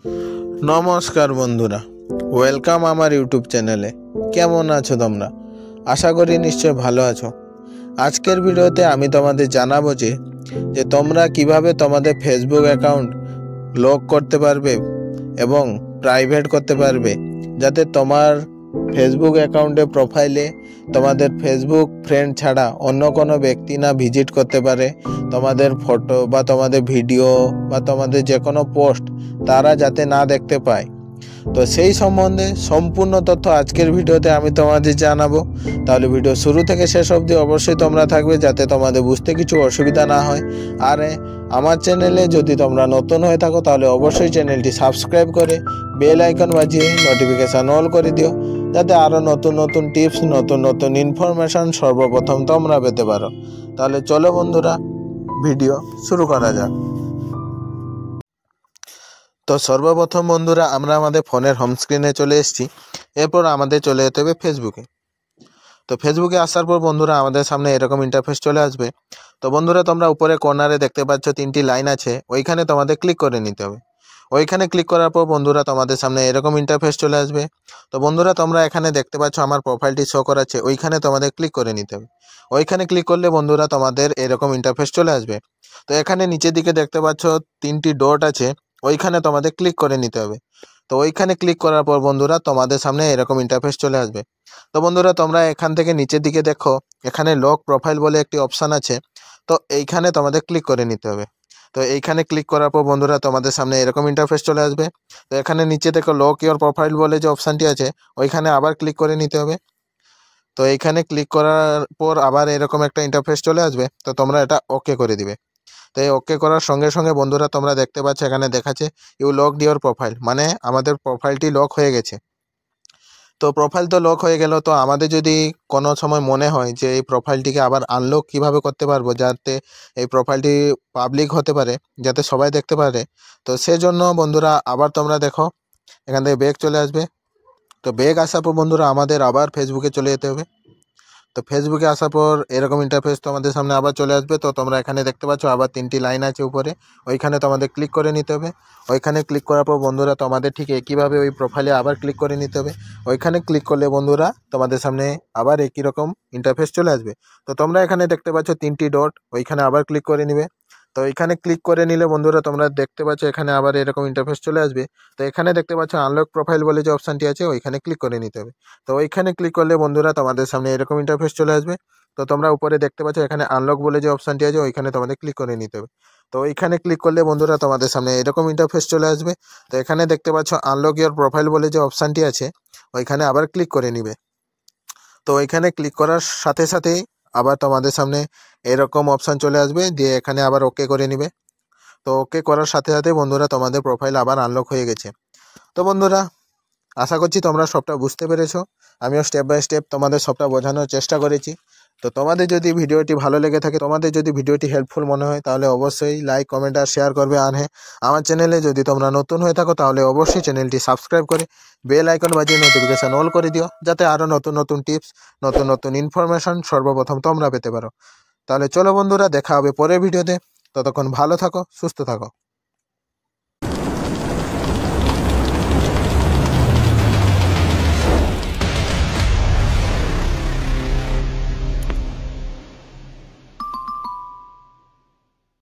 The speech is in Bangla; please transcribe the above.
নমস্কার বন্ধুরা, ওয়েলকাম আমার ইউটিউব চ্যানেলে। কেমন আছো তোমরা? আশা করি নিশ্চয় ভালো আছো। আজকের ভিডিওতে আমি তোমাদের জানাবো যে তোমরা কিভাবে তোমাদের ফেসবুক অ্যাকাউন্ট লক করতে পারবে এবং প্রাইভেট করতে পারবে, যাতে তোমার ফেসবুক অ্যাকাউন্টে প্রোফাইলে তোমাদের ফেসবুক ফ্রেন্ড ছাড়া অন্য কোনো ব্যক্তি না ভিজিট করতে পারে। তোমাদের ফটো বা তোমাদের ভিডিও বা তোমাদের যে কোনো পোস্ট তারা যাতে না দেখতে পায়। তো সেই সম্বন্ধে সম্পূর্ণ তথ্য আজকের ভিডিওতে আমি তোমাদের জানাবো। তাহলে ভিডিও শুরু থেকে শেষ অবধি অবশ্যই তোমরা থাকবে, যাতে তোমাদের বুঝতে কিছু অসুবিধা না হয়। আর আমার চ্যানেলে যদি তোমরা নতুন হয়ে থাকো তাহলে অবশ্যই চ্যানেলটি সাবস্ক্রাইব করে বেল আইকন বাজিয়ে নোটিফিকেশান অল করে দিও, যাতে আরও নতুন নতুন টিপস, নতুন নতুন ইনফরমেশান সর্বপ্রথম তোমরা পেতে পারো। তাহলে চলো বন্ধুরা, ভিডিও শুরু করা যাক। তো সর্বপ্রথম বন্ধুরা, আমরা আমাদের ফোনের হোম স্ক্রিনে চলে এসেছি। এরপর আমাদের চলে যেতে হবে ফেসবুকে। তো ফেসবুকে আসার পর বন্ধুরা আমাদের সামনে এরকম ইন্টারফেস চলে আসবে। তো বন্ধুরা, তোমরা উপরে কর্নারে দেখতে পাচ্ছ 3টি লাইন আছে, ওইখানে তোমাদের ক্লিক করে নিতে হবে। ওইখানে ক্লিক করার পর বন্ধুরা তোমাদের সামনে এরকম ইন্টারফেস চলে আসবে। তো বন্ধুরা, তোমরা এখানে দেখতে পাচ্ছ আমার প্রোফাইলটি শো করাচ্ছে, ওইখানে তোমাদের ক্লিক করে নিতে হবে। ওইখানে ক্লিক করলে বন্ধুরা তোমাদের এরকম ইন্টারফেস চলে আসবে। তো এখানে নিচের দিকে দেখতে পাচ্ছ 3টি ডট আছে, ওইখানে তোমাদের ক্লিক করে নিতে হবে। তো ওইখানে ক্লিক করার পর বন্ধুরা তোমাদের সামনে এরকম ইন্টারফেস চলে আসবে। তো বন্ধুরা, তোমরা এখান থেকে নিচের দিকে দেখো, এখানে লক প্রোফাইল বলে একটি অপশান আছে। তো এইখানে তোমাদের ক্লিক করে নিতে হবে। তো এইখানে ক্লিক করার পর বন্ধুরা তোমাদের সামনে এরকম ইন্টারফেস চলে আসবে। তো এখানে নিচে দেখো লক ইওর প্রোফাইল বলে যে অপশানটি আছে, ওইখানে আবার ক্লিক করে নিতে হবে। তো এইখানে ক্লিক করার পর আবার এরকম একটা ইন্টারফেস চলে আসবে। তো তোমরা এটা ওকে করে দিবে। তো এই ওকে করার সঙ্গে সঙ্গে বন্ধুরা তোমরা দেখতে পাচ্ছ এখানে দেখাচ্ছে ইউ লকড ইওর প্রোফাইল, মানে আমাদের প্রোফাইলটি লক হয়ে গেছে। তো প্রোফাইল তো লক হয়ে গেল। তো আমাদের যদি কোনো সময় মনে হয় যে এই প্রোফাইলটিকে আবার আনলক কীভাবে করতে পারবো, যাতে এই প্রোফাইলটি পাবলিক হতে পারে, যাতে সবাই দেখতে পারে, তো সেজন্য বন্ধুরা আবার তোমরা দেখো এখান থেকে ব্যাক চলে আসবে। তো ব্যাক আসার পর বন্ধুরা আমাদের আবার ফেসবুকে চলে যেতে হবে। তো ফেসবুকে আসার পর এরকম ইন্টারফেস তোমাদের সামনে আবার চলে আসবে। তো তোমরা এখানে দেখতে পাচ্ছ আবার 3টি লাইন আছে উপরে, ওইখানে তোমাদের ক্লিক করে নিতে হবে। ওইখানে ক্লিক করার পর বন্ধুরা তোমাদের ঠিক একইভাবে ওই প্রোফাইলে আবার ক্লিক করে নিতে হবে। ওইখানে ক্লিক করলে বন্ধুরা তোমাদের সামনে আবার একই রকম ইন্টারফেস চলে আসবে। তো তোমরা এখানে দেখতে পাচ্ছ 3টি ডট, ওইখানে আবার ক্লিক করে নিবে। তো এখানে ক্লিক করে নিলে বন্ধুরা তোমরা দেখতে পাচ্ছ এখানে আবার এরকম ইন্টারফেস চলে আসবে। তো এখানে দেখতে পাচ্ছ আনলক প্রোফাইল বলে যে অপশানটি আছে, ওইখানে ক্লিক করে নিতে হবে। তো ওইখানে ক্লিক করলে বন্ধুরা তোমাদের সামনে এরকম ইন্টারফেস চলে আসবে। তো তোমরা উপরে দেখতে পাচ্ছ এখানে আনলক বলে যে অপশানটি আছে, ওইখানে তোমাদের ক্লিক করে নিতে হবে। তো ওইখানে ক্লিক করলে বন্ধুরা তোমাদের সামনে এরকম ইন্টারফেস চলে আসবে। তো এখানে দেখতে পাচ্ছ আনলক ইওর প্রোফাইল বলে যে অপশানটি আছে, ওইখানে আবার ক্লিক করে নিবে। তো ওইখানে ক্লিক করার সাথে সাথেই আবার তোমাদের সামনে এরকম অপশান চলে আসবে, দিয়ে এখানে আবার ওকে করে নিবে। তো ওকে করার সাথে সাথে বন্ধুরা তোমাদের প্রোফাইল আবার আনলক হয়ে গেছে। তো বন্ধুরা, আশা করছি তোমরা সবটা বুঝতে পেরেছো। আমিও স্টেপ বাই স্টেপ তোমাদের সবটা বোঝানোর চেষ্টা করেছি। তো তোমাদের যদি ভিডিওটি ভালো লেগে থাকে, তোমাদের যদি ভিডিওটি হেল্পফুল মনে হয়, তাহলে অবশ্যই লাইক, কমেন্ট আর শেয়ার করবে। আর হ্যাঁ, আমার চ্যানেলে যদি তোমরা নতুন হয়ে থাকো তাহলে অবশ্যই চ্যানেলটি সাবস্ক্রাইব করে বেল আইকন বাজিয়ে নোটিফিকেশান অল করে দিও, যাতে আরও নতুন নতুন টিপস, নতুন নতুন ইনফরমেশান সর্বপ্রথম তোমরা পেতে পারো। তাহলে চলো বন্ধুরা, দেখা হবে পরের ভিডিওতে। ততক্ষণ ভালো থাকো, সুস্থ থাকো।